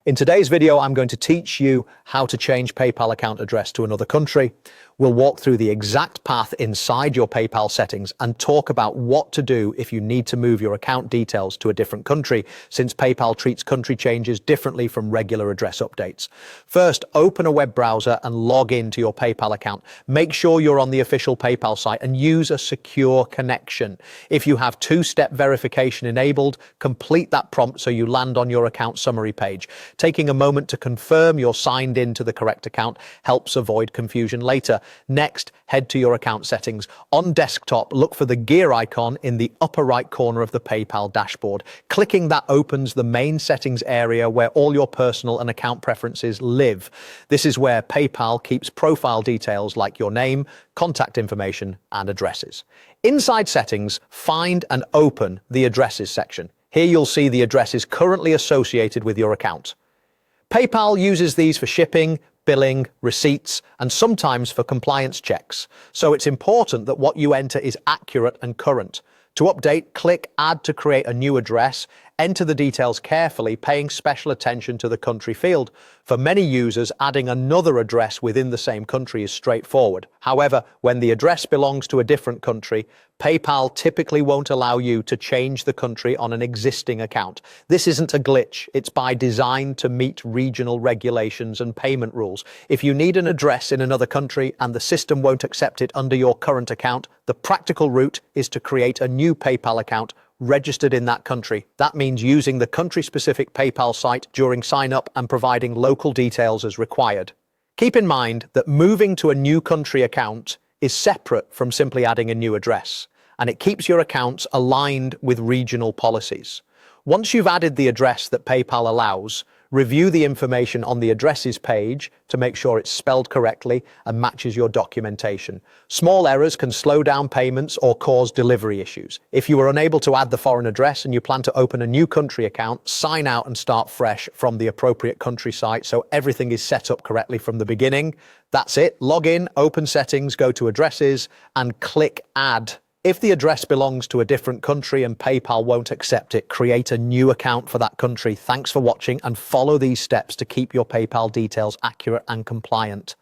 In today's video, I'm going to teach you how to change PayPal account address to another country. We'll walk through the exact path inside your PayPal settings and talk about what to do if you need to move your account details to a different country, since PayPal treats country changes differently from regular address updates. First, open a web browser and log into your PayPal account. Make sure you're on the official PayPal site and use a secure connection. If you have two-step verification enabled, complete that prompt so you land on your account summary page. Taking a moment to confirm you're signed in to the correct account helps avoid confusion later. Next, head to your account settings. On desktop, look for the gear icon in the upper right corner of the PayPal dashboard. Clicking that opens the main settings area where all your personal and account preferences live. This is where PayPal keeps profile details like your name, contact information, and addresses. Inside settings, find and open the addresses section. Here you'll see the addresses currently associated with your account. PayPal uses these for shipping, billing, receipts, and sometimes for compliance checks. So it's important that what you enter is accurate and current. To update, click Add to create a new address. Enter the details carefully, paying special attention to the country field. For many users, adding another address within the same country is straightforward. However, when the address belongs to a different country, PayPal typically won't allow you to change the country on an existing account. This isn't a glitch. It's by design to meet regional regulations and payment rules. If you need an address in another country and the system won't accept it under your current account, the practical route is to create a new PayPal account registered in that country. That means using the country-specific PayPal site during sign-up and providing local details as required. Keep in mind that moving to a new country account is separate from simply adding a new address, and it keeps your accounts aligned with regional policies. Once you've added the address that PayPal allows, review the information on the addresses page to make sure it's spelled correctly and matches your documentation. Small errors can slow down payments or cause delivery issues. If you are unable to add the foreign address and you plan to open a new country account, sign out and start fresh from the appropriate country site so everything is set up correctly from the beginning. That's it. Log in, open settings, go to addresses, and click Add. If the address belongs to a different country and PayPal won't accept it, create a new account for that country. Thanks for watching and follow these steps to keep your PayPal details accurate and compliant.